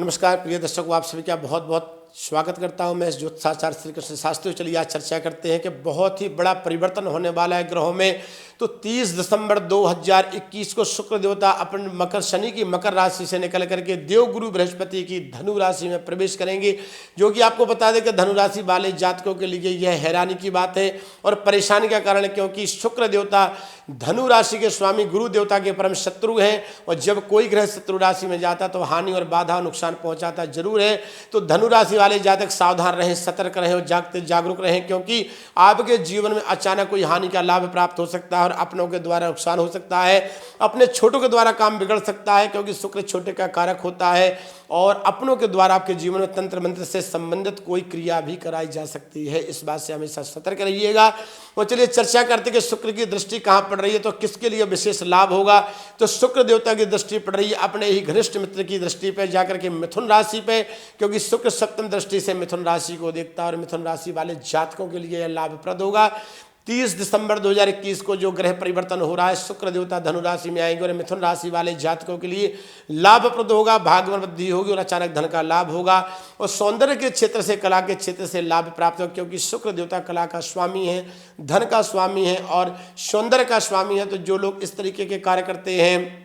नमस्कार प्रिय दर्शकों, आप सभी का बहुत बहुत स्वागत करता हूं। मैं ज्योतिषाचार्य श्री कृष्ण शास्त्री। चलिए आज चर्चा करते हैं कि बहुत ही बड़ा परिवर्तन होने वाला है ग्रहों में। तो 30 दिसंबर 2021 को शुक्र देवता अपन मकर शनि की मकर राशि से निकल करके देवगुरु बृहस्पति की धनु राशि में प्रवेश करेंगे, जो कि आपको बता दें कि धनु राशि वाले जातकों के लिए यह हैरानी की बात है और परेशानी का कारण है, क्योंकि शुक्र देवता धनु राशि के स्वामी गुरु देवता के परम शत्रु हैं और जब कोई ग्रह शत्रु राशि में जाता तो हानि और बाधा नुकसान पहुंचाता जरूर है। तो धनु राशि वाले जातक सावधान रहें, सतर्क रहें और जागते जागरूक रहें, क्योंकि आपके जीवन में अचानक कोई हानि का लाभ प्राप्त हो सकता है और अपनों के द्वारा नुकसान हो सकता है, अपने छोटों के द्वारा काम बिगड़ सकता है, क्योंकि शुक्र छोटे का कारक होता है और अपनों के द्वारा आपके जीवन में तंत्र मंत्र से संबंधित कोई क्रिया भी कराई जा सकती है। इस बात से हमेशा सतर्क रहिएगा। और चलिए चर्चा करते कि शुक्र की दृष्टि कहाँ पड़ रही है, तो किसके लिए विशेष लाभ होगा। तो शुक्र देवता की दृष्टि पड़ रही है अपने ही घनिष्ठ मित्र की दृष्टि पे जाकर के मिथुन राशि पे, क्योंकि शुक्र सप्तम दृष्टि से मिथुन राशि को देखता है और मिथुन राशि वाले जातकों के लिए यह लाभप्रद होगा। 30 दिसंबर 2021 को जो ग्रह परिवर्तन हो रहा है, शुक्र देवता धनु राशि में आएंगे और मिथुन राशि वाले जातकों के लिए लाभप्रद होगा। भाग्य में वृद्धि होगी और अचानक धन का लाभ होगा और सौंदर्य के क्षेत्र से, कला के क्षेत्र से लाभ प्राप्त होगा, क्योंकि शुक्र देवता कला का स्वामी है, धन का स्वामी है और सौंदर्य का स्वामी है। तो जो लोग इस तरीके के कार्य करते हैं,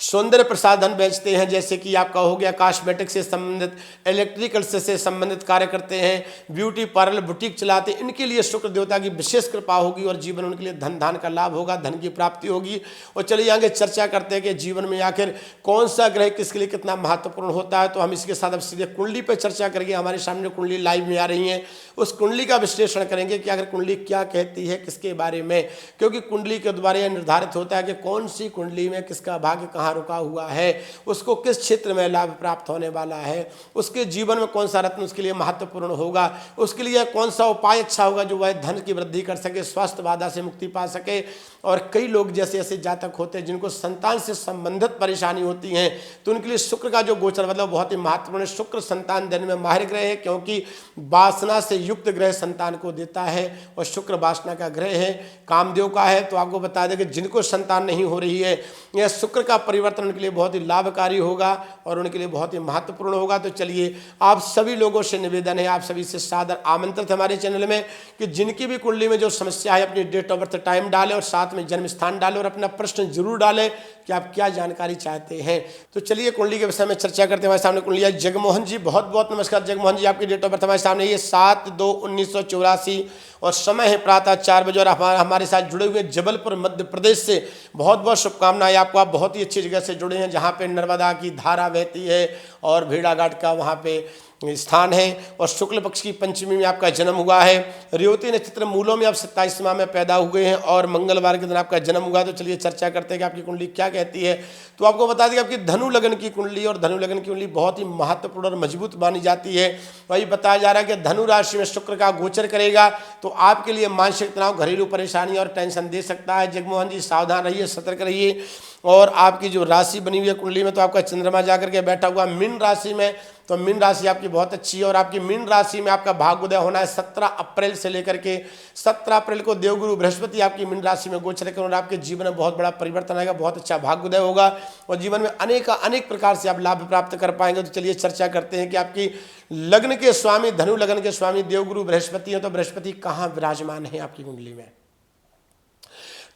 सौंदर्य प्रसाधन बेचते हैं, जैसे कि आपका हो गया कॉस्मेटिक से संबंधित, इलेक्ट्रिकल से संबंधित कार्य करते हैं, ब्यूटी पार्लर बुटीक चलाते हैं, इनके लिए शुक्र देवता की विशेष कृपा होगी और जीवन उनके लिए धन धान का लाभ होगा, धन की प्राप्ति होगी। और चलिए आगे चर्चा करते हैं कि जीवन में आखिर कौन सा ग्रह किसके लिए कितना महत्वपूर्ण होता है। तो हम इसके साथ अब सीधे कुंडली पर चर्चा करेंगे। हमारे सामने कुंडली लाइव में आ रही है, उस कुंडली का विश्लेषण करेंगे कि आखिर कुंडली क्या कहती है किसके बारे में, क्योंकि कुंडली के द्वारा यह निर्धारित होता है कि कौन सी कुंडली में किसका भाग्य कहाँ रुका हुआ है, उसको किस क्षेत्र में लाभ प्राप्त होने वाला है, उसके जीवन में कौन सा रत्न उसके लिए महत्वपूर्ण होगा, उसके लिए कौन सा उपाय अच्छा होगा जो वह धन की वृद्धि कर सके, स्वास्थ्य बाधा से मुक्ति पा सके। और कई लोग जैसे ऐसे जातक होते हैं जिनको संतान से संबंधित परेशानी होती है, तो उनके लिए शुक्र का जो गोचर मतलब बहुत ही महत्वपूर्ण है। शुक्र संतान देने में माहिर ग्रह है, क्योंकि वासना से युक्त ग्रह संतान को देता है और शुक्र वासना का ग्रह है, कामदेव का है। तो आपको बता दें कि जिनको संतान नहीं हो रही है, यह शुक्र का परिवर्तन उनके लिए बहुत ही लाभकारी होगा और उनके लिए बहुत ही महत्वपूर्ण होगा। तो चलिए आप सभी लोगों से निवेदन है, आप सभी से सादर आमंत्रित हमारे चैनल में कि जिनकी भी कुंडली में जो समस्या है अपनी डेट ऑफ बर्थ टाइम डालें और साथ में जन्म स्थान डालें और अपना प्रश्न जरूर डालें कि आप क्या जानकारी चाहते हैं। तो चलिए कुंडली के विषय में चर्चा करते हैं। हमारे सामने कुंडली है जगमोहन जी, बहुत बहुत नमस्कार जगमोहन जी। आपकी डेट ऑफ बर्थ हमारे सामने ये 7/2/1984 और समय है प्रातः 4 बजे और हमारे साथ जुड़े हुए जबलपुर मध्य प्रदेश से बहुत बहुत शुभकामनाएं आपको। आप बहुत ही अच्छी जगह से जुड़े हैं जहाँ पे नर्मदा की धारा बहती है और भेड़ाघाट का वहाँ पे स्थान है और शुक्ल पक्ष की पंचमी में आपका जन्म हुआ है। रेवती नक्षत्र मूलों में आप 27 माह में पैदा हुए हैं और मंगलवार के दिन आपका जन्म हुआ। तो चलिए चर्चा करते हैं कि आपकी कुंडली क्या कहती है। तो आपको बता दें कि आपकी धनु लगन की कुंडली और धनु लगन की कुंडली बहुत ही महत्वपूर्ण और मजबूत मानी जाती है। वही बताया जा रहा है कि धनु राशि में शुक्र का गोचर करेगा तो आपके लिए मानसिक तनाव, घरेलू परेशानी और टेंशन दे सकता है। जगमोहन जी सावधान रहिए, सतर्क रहिए। और आपकी जो राशि बनी हुई है कुंडली में, तो आपका चंद्रमा जाकर के बैठा हुआ मीन राशि में, तो मीन राशि आपकी बहुत अच्छी है और आपकी मीन राशि में आपका भाग्योदय होना है 17 अप्रैल से लेकर के 17 अप्रैल को देवगुरु बृहस्पति आपकी मीन राशि में गोचर करेंगे और आपके जीवन में बहुत बड़ा परिवर्तन आएगा, बहुत अच्छा भाग्योदय होगा और जीवन में अनेक प्रकार से आप लाभ प्राप्त कर पाएंगे। तो चलिए चर्चा करते हैं कि आपकी लग्न के स्वामी, धनु लगन के स्वामी देवगुरु बृहस्पति हैं, तो बृहस्पति कहाँ विराजमान है आपकी कुंडली में।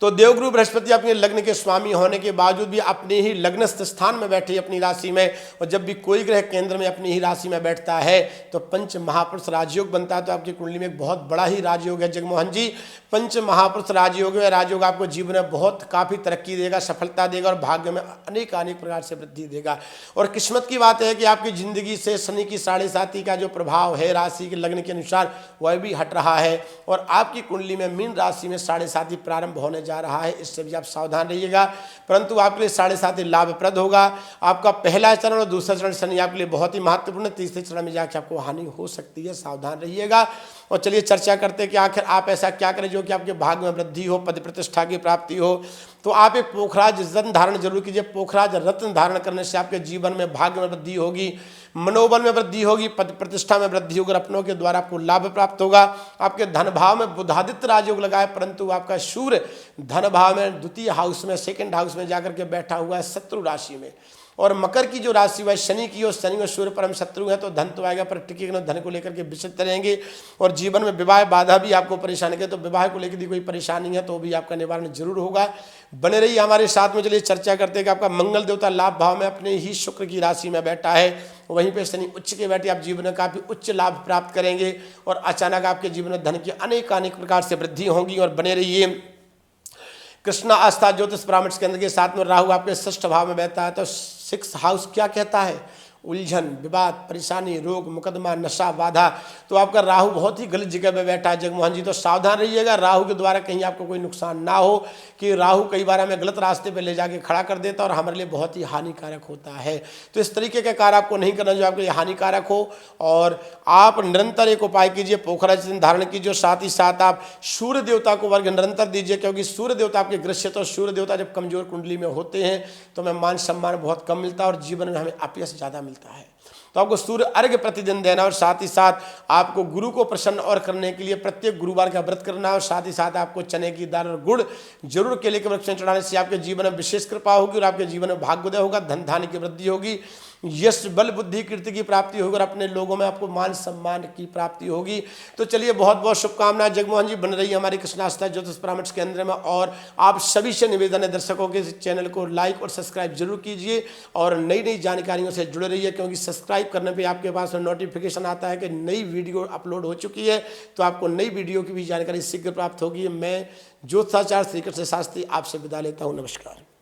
तो देवगुरु बृहस्पति अपने लग्न के स्वामी होने के बावजूद भी अपने ही लग्नस्थ स्थान में बैठे अपनी राशि में, और जब भी कोई ग्रह केंद्र में अपनी ही राशि में बैठता है तो पंच महापुरुष राजयोग बनता है। तो आपकी कुंडली में एक बहुत बड़ा ही राजयोग है जगमोहन जी, पंच महापुरुष राजयोग है। राजयोग आपको जीवन में बहुत काफ़ी तरक्की देगा, सफलता देगा और भाग्य में अनेक प्रकार से वृद्धि देगा। और किस्मत की बात है कि आपकी जिंदगी से शनि की 7.5 का जो प्रभाव है राशि के लग्न के अनुसार वह भी हट रहा है और आपकी कुंडली में मीन राशि में 7.5 प्रारंभ होने जा रहा है। इससे भी आप सावधान रहिएगा, परंतु आपके लिए 7.5 लाभप्रद होगा। आपका पहला चरण और दूसरा चरण शनि आपके लिए बहुत ही महत्वपूर्ण, तीसरे चरण में जाकर आपको हानि हो सकती है, सावधान रहिएगा। और चलिए चर्चा करते हैं कि आखिर आप ऐसा क्या करें जो कि आपके भाग्य में वृद्धि हो, पद प्रतिष्ठा की प्राप्ति हो। तो आप एक पोखराज रत्न धारण जरूर कीजिए। पोखराज रत्न धारण करने से आपके जीवन में भाग्य में वृद्धि होगी, मनोबल में वृद्धि होगी, पद प्रतिष्ठा में वृद्धि होगी और अपनों के द्वारा आपको लाभ प्राप्त होगा। आपके धन भाव में बुधादित्य राजयोग लगाए, परंतु आपका सूर्य धन भाव में द्वितीय हाउस में, सेकंड हाउस में जाकर के बैठा हुआ है शत्रु राशि में। और मकर की जो राशि वह शनि की, और शनि और सूर्य परम शत्रु है, तो धन तो आएगा पर टिकेगा, धन को लेकर के विचलित रहेंगे। और जीवन में विवाह बाधा भी आपको परेशान करे, तो विवाह को लेकर कोई परेशानी है तो भी आपका निवारण जरूर होगा। बने रहिए हमारे साथ में। चलिए चर्चा करते हैं कि आपका मंगल देवता लाभ भाव में अपने ही शुक्र की राशि में बैठा है, वहीं पे शनि उच्च के बैठे, आप जीवन में काफी उच्च लाभ प्राप्त करेंगे और अचानक आपके जीवन में धन की अनेक प्रकार से वृद्धि होगी। और बने रहिए कृष्णा आस्था ज्योतिष परामर्श केंद्र के साथ में। राहु आपके षष्ठ भाव में बैठा है, तो 6th हाउस क्या कहता है? उलझन, विवाद, परेशानी, रोग, मुकदमा, नशा, बाधा। तो आपका राहु बहुत ही गलत जगह पे बैठा है जगमोहन जी, तो सावधान रहिएगा राहु के द्वारा कहीं आपको कोई नुकसान ना हो, कि राहु कई बार हमें गलत रास्ते पे ले जाके खड़ा कर देता है और हमारे लिए बहुत ही हानिकारक होता है। तो इस तरीके का कार्य आपको नहीं करना जो आपके लिए हानिकारक हो। और आप निरंतर एक उपाय कीजिए, पोखरा चिन्ह धारण कीजिए, साथ ही साथ आप सूर्य देवता को वर्ग निरंतर दीजिए, क्योंकि सूर्य देवता आपके ग्रस्त, तो सूर्य देवता जब कमजोर कुंडली में होते हैं तो हमें मान सम्मान बहुत कम मिलता है और जीवन में हमें अपयश ज़्यादा मिलता है। तो आपको सूर्य अर्घ्य प्रतिदिन देना, और साथ ही साथ आपको गुरु को प्रसन्न और करने के लिए प्रत्येक गुरुवार का व्रत करना, और साथ ही साथ आपको चने की दाल और गुड़ जरूर केले के वृक्ष में चढ़ाने से आपके जीवन में विशेष कृपा होगी और आपके जीवन में भाग्योदय होगा, धन धान्य की वृद्धि होगी, यश बल बुद्धि कीर्ति की प्राप्ति होगी और अपने लोगों में आपको मान सम्मान की प्राप्ति होगी। तो चलिए बहुत बहुत शुभकामनाएं जगमोहन जी, बन रही है हमारी कृष्ण आस्था ज्योतिष परामर्श केंद्र में। और आप सभी से निवेदन है दर्शकों के, चैनल को लाइक और सब्सक्राइब जरूर कीजिए और नई नई जानकारियों से जुड़े रहिए, क्योंकि सब्सक्राइब करने पर आपके पास नोटिफिकेशन आता है कि नई वीडियो अपलोड हो चुकी है, तो आपको नई वीडियो की भी जानकारी शीघ्र प्राप्त होगी। मैं ज्योतिषाचार्य श्री कृष्ण शास्त्री आपसे विदा लेता हूँ। नमस्कार।